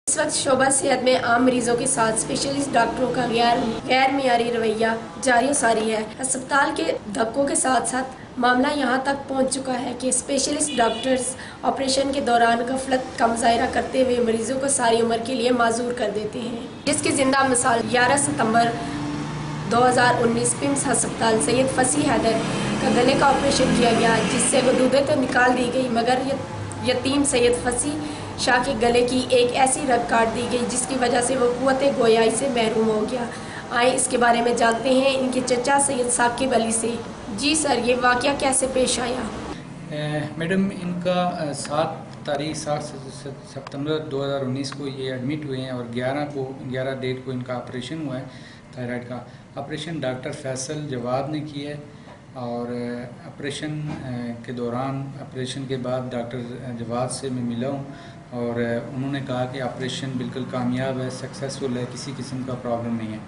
इस वक्त शोबा सेहत में आम मरीजों के साथ स्पेशलिस्ट डॉक्टरों का गैर मियारी रवैया जारी सारी है। अस्पताल के धक्कों के साथ साथ मामला यहाँ तक पहुँच चुका है कि स्पेशलिस्ट डॉक्टर्स ऑपरेशन के दौरान गफलत का मुजाहरा करते हुए मरीजों को सारी उम्र के लिए माजूर कर देते हैं, जिसकी जिंदा मिसाल 11 सितंबर 2019 पिम्स अस्पताल सैयद फसी हैदर का गले का ऑपरेशन किया गया, जिससे गदूदें तो निकाल दी गई मगर यतीम सैयद फसी शाह के गले की एक ऐसी रग काट दी गई जिसकी वजह से वो कुव्वते गोयाई से महरूम हो गया। आए इसके बारे में जानते हैं इनके चचा सैयद साकिब अली से। जी सर, ये वाक़या कैसे पेश आया? मैडम, इनका 7 सितंबर 2019 को ये एडमिट हुए हैं और 11 डेट को इनका ऑपरेशन हुआ है। थायराइड का ऑपरेशन डॉक्टर फैसल जवाद ने किया है और ऑपरेशन के दौरान, ऑपरेशन के बाद डॉक्टर जवाद से मैं मिला हूँ और उन्होंने कहा कि ऑपरेशन बिल्कुल कामयाब है, सक्सेसफुल है, किसी किस्म का प्रॉब्लम नहीं है।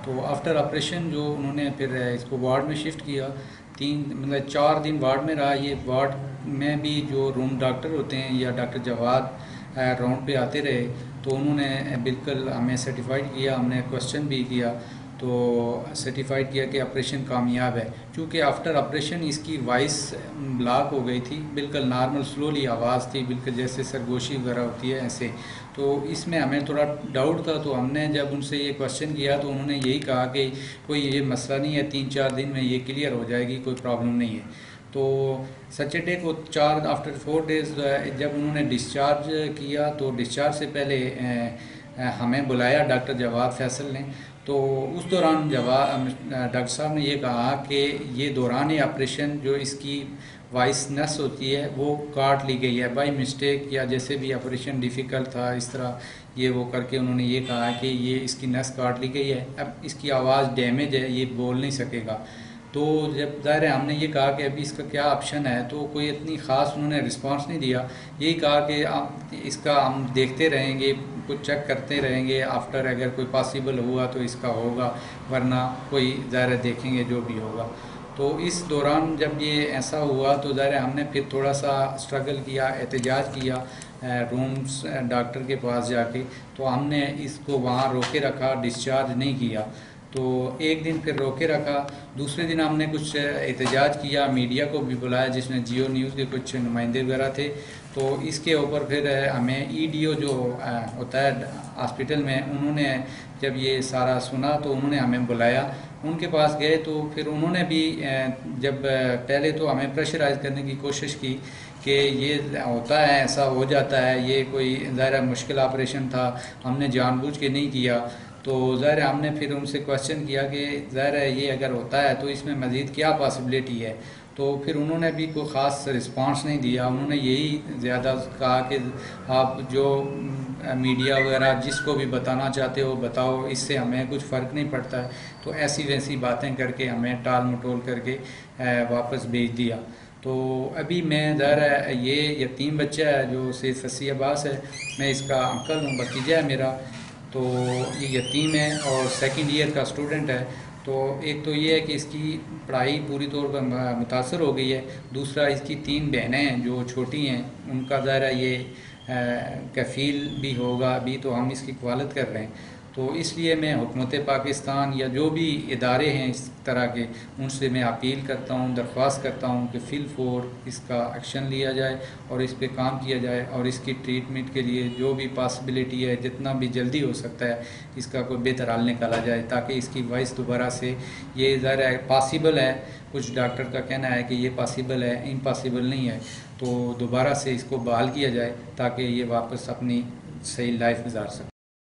तो आफ्टर ऑपरेशन जो उन्होंने फिर इसको वार्ड में शिफ्ट किया, 4 दिन वार्ड में रहा। ये वार्ड में भी जो रूम डॉक्टर होते हैं या डॉक्टर जवाद राउंड पे आते रहे, तो उन्होंने बिल्कुल हमें सर्टिफाइड किया, हमने क्वेश्चन भी किया तो सर्टिफाइड किया कि ऑपरेशन कामयाब है। क्योंकि आफ्टर ऑपरेशन इसकी वॉइस ब्लॉक हो गई थी, बिल्कुल नॉर्मल स्लोली आवाज़ थी, बिल्कुल जैसे सरगोशी वगैरह होती है ऐसे। तो इसमें हमें थोड़ा डाउट था, तो हमने जब उनसे ये क्वेश्चन किया तो उन्होंने यही कहा कि कोई ये मसला नहीं है, 3-4 दिन में ये क्लियर हो जाएगी, कोई प्रॉब्लम नहीं है। तो सैटरडे को आफ्टर 4 डेज़ जब उन्होंने डिस्चार्ज किया, तो डिस्चार्ज से पहले हमें बुलाया डॉक्टर जवाद फैसल ने। तो उस दौरान डॉक्टर साहब ने ये कहा कि ये दौरान ऑपरेशन जो इसकी वॉइस नस होती है वो काट ली गई है बाय मिस्टेक, या जैसे भी ऑपरेशन डिफ़िकल्ट था इस तरह ये वो करके उन्होंने ये कहा कि ये इसकी नस काट ली गई है, अब इसकी आवाज़ डैमेज है, ये बोल नहीं सकेगा। तो जब ज़ाहिर है हमने ये कहा कि अभी इसका क्या ऑप्शन है, तो कोई इतनी ख़ास उन्होंने रिस्पांस नहीं दिया। यही कहा कि आप इसका हम देखते रहेंगे, कुछ चेक करते रहेंगे, आफ्टर अगर कोई पॉसिबल हुआ तो इसका होगा, वरना कोई ज़ाहिर देखेंगे जो भी होगा। तो इस दौरान जब ये ऐसा हुआ तो ज़ाहिर हमने फिर थोड़ा सा स्ट्रगल किया, एहतजाज किया रूम्स डॉक्टर के पास जाके। तो हमने इसको वहाँ रोके रखा, डिस्चार्ज नहीं किया। तो एक दिन फिर रोके रखा, दूसरे दिन हमने कुछ एहतजाज किया, मीडिया को भी बुलाया जिसमें जियो न्यूज़ के कुछ नुमाइंदे वगैरह थे। तो इसके ऊपर फिर हमें ईडीओ जो होता है हॉस्पिटल में, उन्होंने जब ये सारा सुना तो उन्होंने हमें बुलाया, उनके पास गए। तो फिर उन्होंने भी जब पहले तो हमें प्रेशराइज करने की कोशिश की कि ये होता है, ऐसा हो जाता है, ये कोई ज़ाहिर मुश्किल ऑपरेशन था, हमने जानबूझ के नहीं किया। तो ज़ाहिर हमने फिर उनसे क्वेश्चन किया कि ज़ाहिर है ये अगर होता है तो इसमें मज़ीद क्या पॉसिबिलिटी है। तो फिर उन्होंने भी कोई ख़ास रिस्पांस नहीं दिया। उन्होंने यही ज़्यादा कहा कि आप जो मीडिया वगैरह जिसको भी बताना चाहते हो बताओ, इससे हमें कुछ फ़र्क नहीं पड़ता है। तो ऐसी वैसी बातें करके हमें टाल मटोल करके वापस भेज दिया। तो अभी मैं ज़ाहिर ये यतीम बच्चा है जो सैयद फसी अब्बास है, मैं इसका अंकल हूँ, भतीजा है मेरा। तो ये यतीम है और सेकंड ईयर का स्टूडेंट है। तो एक तो ये है कि इसकी पढ़ाई पूरी तौर पर मुतासर हो गई है, दूसरा इसकी 3 बहनें हैं जो छोटी हैं, उनका ज़ाहिर ये कफ़ील भी होगा, अभी तो हम इसकी कवालत कर रहे हैं। तो इसलिए मैं हुकूमत पाकिस्तान या जो भी इदारे हैं इस तरह के, उनसे मैं अपील करता हूँ, दरख्वास्त करता हूँ कि फिल फोर इसका एक्शन लिया जाए और इस पे काम किया जाए और इसकी ट्रीटमेंट के लिए जो भी पॉसिबिलिटी है, जितना भी जल्दी हो सकता है इसका कोई बेहतर हल निकाला जाए, ताकि इसकी वॉइस दोबारा से, ये ज़रा पॉसिबल है, कुछ डॉक्टर का कहना है कि ये पॉसिबल है, इम्पॉसिबल नहीं है, तो दोबारा से इसको बहाल किया जाए ताकि ये वापस अपनी सही लाइफ गुजार सके।